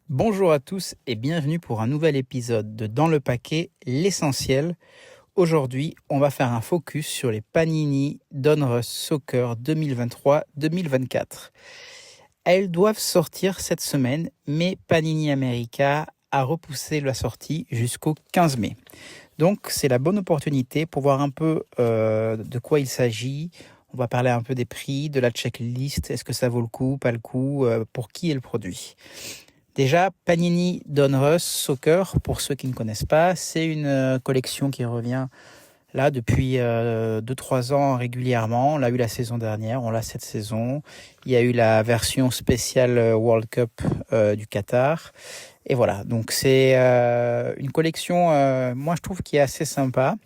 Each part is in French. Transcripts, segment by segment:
Bonjour à tous et bienvenue pour un nouvel épisode de Dans le paquet, l'essentiel. Aujourd'hui, on va faire un focus sur les Panini Donruss Soccer 2023-2024. Elles doivent sortir cette semaine, mais Panini America a repoussé la sortie jusqu'au 15 mai. Donc c'est la bonne opportunité pour voir un peu de quoi il s'agit. On va parler un peu des prix, de la checklist, est-ce que ça vaut le coup, pas le coup, pour qui est le produit. Déjà, Panini Donruss Soccer, pour ceux qui ne connaissent pas, c'est une collection qui revient là depuis 2-3 ans régulièrement. On l'a eu la saison dernière, on l'a cette saison. Il y a eu la version spéciale World Cup du Qatar. Et voilà, donc c'est une collection, moi je trouve, qui est assez sympa.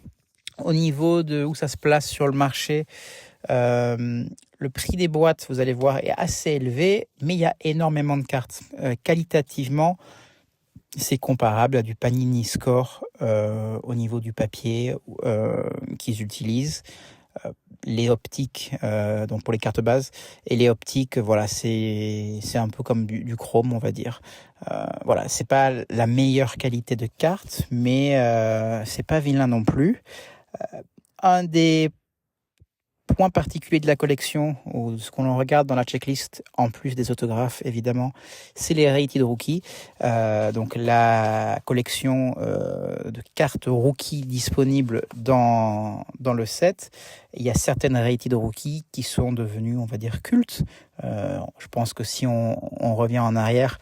Au niveau de où ça se place sur le marché, le prix des boîtes, vous allez voir, est assez élevé, mais il y a énormément de cartes. Qualitativement, c'est comparable à du Panini Score au niveau du papier qu'ils utilisent. Les optiques, donc pour les cartes bases, et les optiques, voilà, c'est un peu comme du chrome, on va dire. Voilà, c'est pas la meilleure qualité de carte, mais c'est pas vilain non plus. Un des point particulier de la collection, ou ce qu'on regarde dans la checklist, en plus des autographes évidemment, c'est les Rated Rookies. Donc la collection de cartes rookies disponibles dans le set. Il y a certaines Rated Rookies qui sont devenues, on va dire, cultes. Je pense que si on revient en arrière,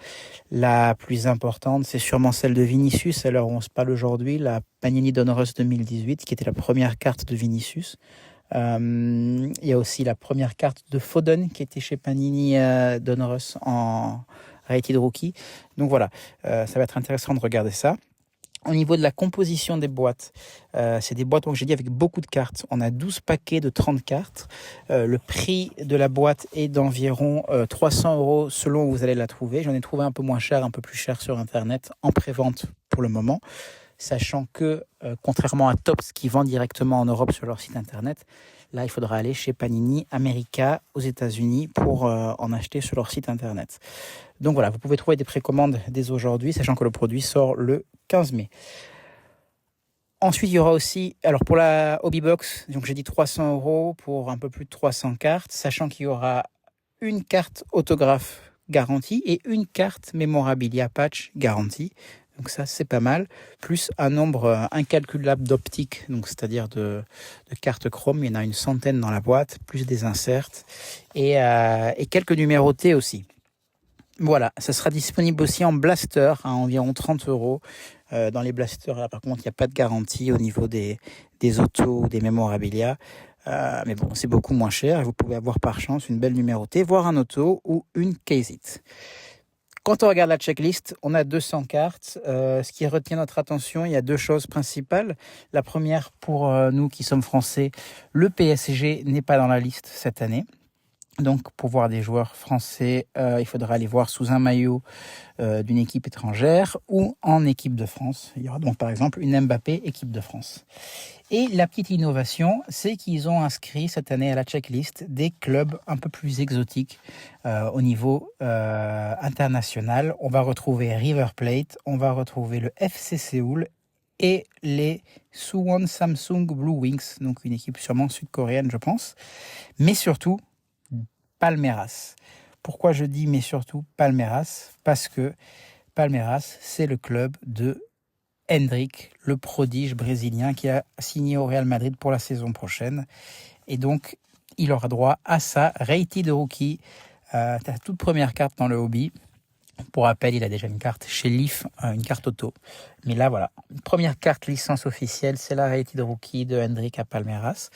la plus importante, c'est sûrement celle de Vinicius, à l'heure où on se parle aujourd'hui, la Panini Donruss 2018, qui était la première carte de Vinicius. Il y a aussi la première carte de Foden qui était chez Panini Donruss en Rated Rookie. Donc voilà, ça va être intéressant de regarder ça. Au niveau de la composition des boîtes, c'est des boîtes, comme j'ai dit, avec beaucoup de cartes. On a 12 paquets de 30 cartes. Le prix de la boîte est d'environ 300 € selon où vous allez la trouver. J'en ai trouvé un peu moins cher, un peu plus cher sur Internet, en pré-vente pour le moment. Sachant que, contrairement à Topps qui vend directement en Europe sur leur site internet, là il faudra aller chez Panini America aux États-Unis pour en acheter sur leur site internet. Donc voilà, vous pouvez trouver des précommandes dès aujourd'hui, sachant que le produit sort le 15 mai. Ensuite, il y aura aussi, alors pour la Hobby Box, donc j'ai dit 300 € pour un peu plus de 300 cartes, sachant qu'il y aura une carte autographe garantie et une carte Memorabilia Patch garantie. Donc ça, c'est pas mal. Plus un nombre incalculable d'optiques, donc c'est-à-dire de cartes chrome. Il y en a une centaine dans la boîte, plus des inserts et quelques numérotés aussi. Voilà, ça sera disponible aussi en blaster à environ 30 €. Dans les blasters, là, par contre, il n'y a pas de garantie au niveau des autos, des mémorabilia. Mais bon, c'est beaucoup moins cher et vous pouvez avoir par chance une belle numérotée, voire un auto ou une case-it. Quand on regarde la checklist, on a 200 cartes. Ce qui retient notre attention, il y a deux choses principales. La première, pour nous qui sommes français, le PSG n'est pas dans la liste cette année. Donc, pour voir des joueurs français, il faudra aller voir sous un maillot d'une équipe étrangère ou en équipe de France. Il y aura donc par exemple une Mbappé équipe de France. Et la petite innovation, c'est qu'ils ont inscrit cette année à la checklist des clubs un peu plus exotiques au niveau international. On va retrouver River Plate, on va retrouver le FC Séoul et les Suwon Samsung Blue Wings, donc une équipe sûrement sud-coréenne, je pense. Mais surtout, Palmeiras. Pourquoi je dis mais surtout Palmeiras? Parce que Palmeiras, c'est le club de Endrick, le prodige brésilien qui a signé au Real Madrid pour la saison prochaine. Et donc, il aura droit à sa Rated Rookie, ta toute première carte dans le hobby. Pour rappel, il a déjà une carte chez Leaf, une carte auto. Mais là, voilà, une première carte licence officielle, c'est la Rated Rookie de Endrick à Palmeiras.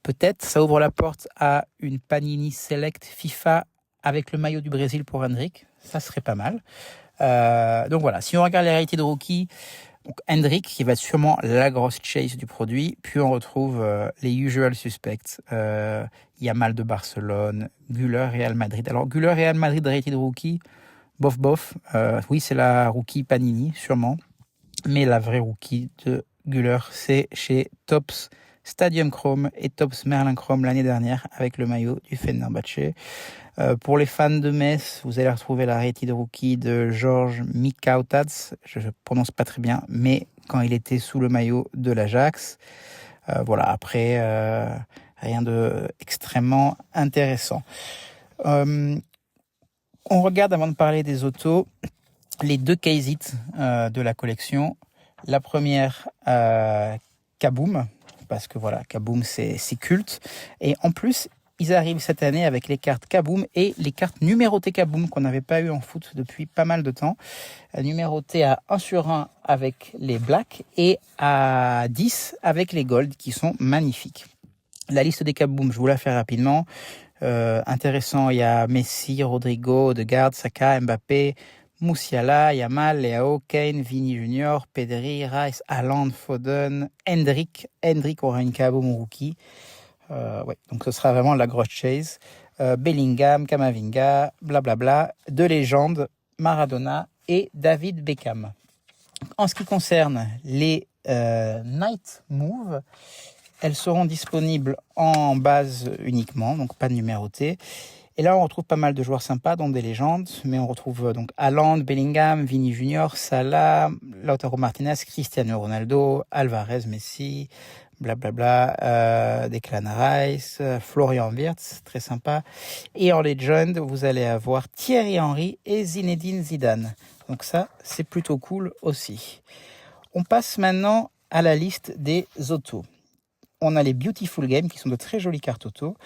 Peut-être ça ouvre la porte à une Panini Select FIFA avec le maillot du Brésil pour Endrick. Ça serait pas mal. Donc voilà, si on regarde les Rated Rookie, donc Endrick qui va être sûrement la grosse chase du produit. Puis on retrouve les usual suspects. Yamal de Barcelone, Güler, Real Madrid. Alors Güler, Real Madrid, Rated Rookie, bof. Oui, c'est la rookie Panini, sûrement. Mais la vraie rookie de Güler, c'est chez Topps Stadium Chrome et Topps Merlin Chrome l'année dernière avec le maillot du Fenerbahçe. Pour les fans de Metz, vous allez retrouver la Rated Rookie de Georges Mikautads. Je ne prononce pas très bien, mais quand il était sous le maillot de l'Ajax. Voilà, après, rien de extrêmement intéressant. On regarde, avant de parler des autos, les 2 case hits de la collection. La première, Kaboom, parce que voilà, Kaboom c'est culte. Et en plus, ils arrivent cette année avec les cartes Kaboom et les cartes numérotées Kaboom qu'on n'avait pas eu en foot depuis pas mal de temps. Numérotées à 1 sur 1 avec les Blacks et à 10 avec les Gold qui sont magnifiques. La liste des Kaboom, je vous la fais rapidement. Intéressant, il y a Messi, Rodrigo, Odegaard, Saka, Mbappé, Musiala, Yamal, Leao, Kane, Vini Junior, Pedri, Rice, Haaland, Foden, Hendrick aura une Kaboom rookie. Ouais, donc ce sera vraiment la grosse chase. Bellingham, Kamavinga, blablabla, de légende, Maradona et David Beckham. En ce qui concerne les Night Move, elles seront disponibles en base uniquement, donc pas numérotées. Et là, on retrouve pas mal de joueurs sympas, dont des légendes, mais on retrouve donc Haaland, Bellingham, Vini Junior, Salah, Lautaro Martinez, Cristiano Ronaldo, Alvarez, Messi, blablabla, Declan Rice, Florian Wirtz, très sympa. Et en Legend, vous allez avoir Thierry Henry et Zinedine Zidane. Donc ça, c'est plutôt cool aussi. On passe maintenant à la liste des autos. On a les Beautiful Games qui sont de très jolies cartes auto,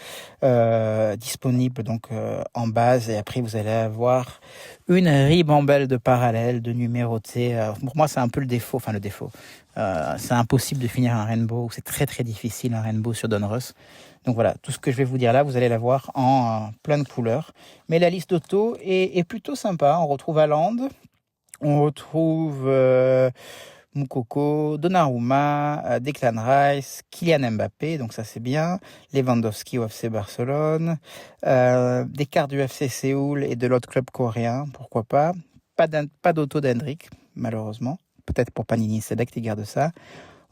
disponibles donc en base, et après vous allez avoir une ribambelle de parallèles, de numérotés. Pour moi, c'est un peu le défaut. C'est impossible de finir un rainbow, c'est très très difficile un rainbow sur Donruss. Donc voilà, tout ce que je vais vous dire là, vous allez l'avoir en plein de couleurs. Mais la liste auto est plutôt sympa. On retrouve Haaland, on retrouve Moukoko, Donnarumma, Declan Rice, Kylian Mbappé, donc ça c'est bien, Lewandowski au FC Barcelone, des cartes du FC Séoul et de l'autre club coréen, pourquoi pas. Pas d'auto d'Hendrick, malheureusement. Peut-être pour Panini Select, ils gardent ça.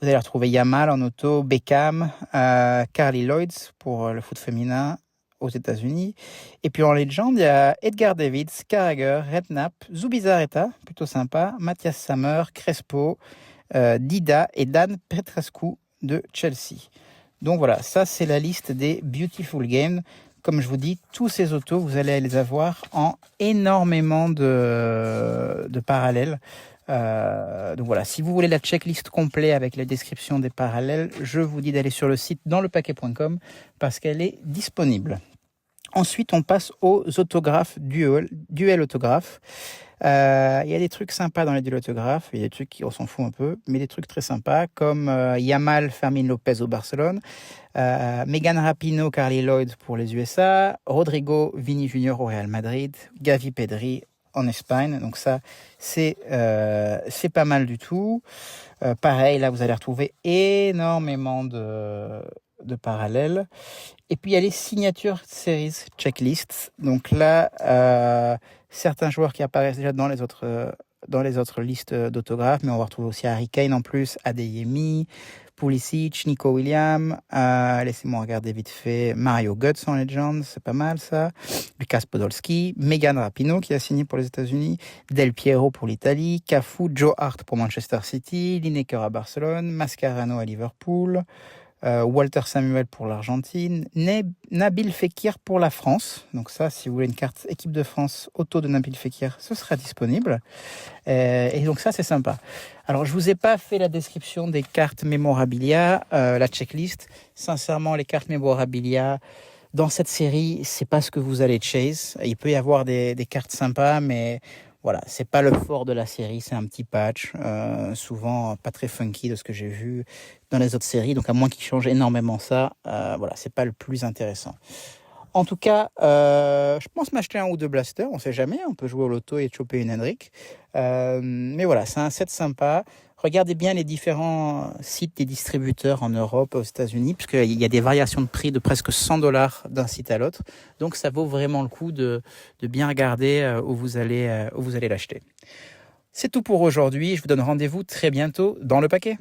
Vous allez retrouver Yamal en auto, Beckham, Carly Lloyds pour le foot féminin aux États-Unis. Et puis en légende, il y a Edgar Davids, Carragher, Redknapp, Zubizarreta, plutôt sympa, Mathias Sammer, Crespo, Dida et Dan Petrescu de Chelsea. Donc voilà, ça c'est la liste des Beautiful Games. Comme je vous dis, tous ces autos, vous allez les avoir en énormément de parallèles. Donc voilà, si vous voulez la checklist complète avec la description des parallèles, je vous dis d'aller sur le site danslepaquet.com parce qu'elle est disponible. Ensuite, on passe aux autographes, duel autographe. Il y a des trucs sympas dans les duels autographes, il y a des trucs qui on s'en fout un peu, mais des trucs très sympas comme Yamal, Fermin Lopez au Barcelone, Megan Rapinoe, Carly Lloyd pour les USA, Rodrigo, Vini Junior au Real Madrid, Gavi, Pedri en Espagne. Donc ça, c'est pas mal du tout. Pareil, là, vous allez retrouver énormément de parallèles. Et puis, il y a les signatures series checklist. Donc là, certains joueurs qui apparaissent déjà dans les autres listes d'autographes, mais on va retrouver aussi Harry Kane en plus, Adeyemi, Pulisic, Nico Williams, laissez-moi regarder vite fait, Mario Götze en Legends, c'est pas mal ça, Lucas Podolski, Megan Rapinoe qui a signé pour les États-Unis, Del Piero pour l'Italie, Cafu, Joe Hart pour Manchester City, Lineker à Barcelone, Mascherano à Liverpool, Walter Samuel pour l'Argentine, Nabil Fekir pour la France. Donc ça, si vous voulez une carte équipe de France auto de Nabil Fekir, ce sera disponible. Et donc ça, c'est sympa. Alors, je vous ai pas fait la description des cartes mémorabilia, la checklist. Sincèrement, les cartes mémorabilia dans cette série, c'est pas ce que vous allez chase. Il peut y avoir des cartes sympas, mais voilà, c'est pas le fort de la série, c'est un petit patch, souvent pas très funky de ce que j'ai vu dans les autres séries, donc à moins qu'ils changent énormément ça, voilà, c'est pas le plus intéressant. En tout cas, je pense m'acheter un ou deux blasters, on sait jamais, on peut jouer au loto et choper une Hendrick. Mais voilà, c'est un set sympa. Regardez bien les différents sites des distributeurs en Europe, aux États-Unis, puisqu'il y a des variations de prix de presque $100 d'un site à l'autre. Donc ça vaut vraiment le coup de bien regarder où vous allez l'acheter. C'est tout pour aujourd'hui, je vous donne rendez-vous très bientôt dans le paquet.